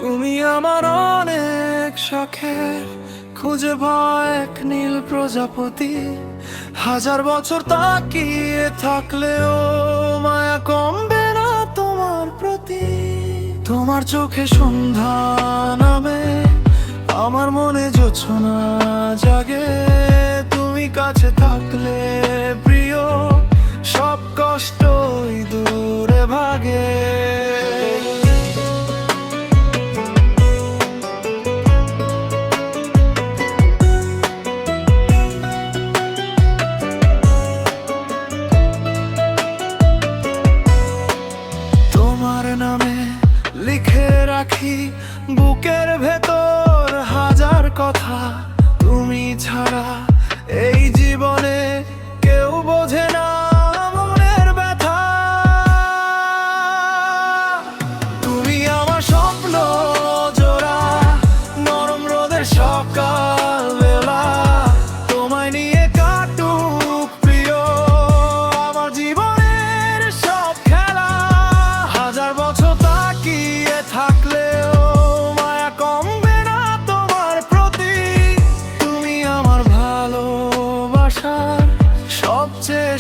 তুমি আমার অনেক শখের, খুঁজে পাওয়া এক নীল প্রজাপতি। হাজার বছর তাকিয়ে থাকলেও মায়া কমবে না তোমার প্রতি। তোমার চোখে সন্ধ্যা নামে, আমার মনে জোছনা জাগে। তুমি কাছে থাকলে প্রিয়, সব কষ্টই দূরে ভাগে। তোমার নামে লিখে রাখি বুকের ভেতর হাজার কথা। তুমি ছাড়া এই জীবনে কেউ বোঝে না মনের ব্যথা। তুমি আমার স্বপ্ন জোড়া, নরম রোদের সকাল বেলা। তোমায় নিয়ে কাটুক প্রিয় আমার জীবনের সব খেলা। হাজার বছর তাকিয়ে থাকলেও মায়া কমবে না তোমার প্রতি। তুমি আমার ভালোবাসার সবচেয়ে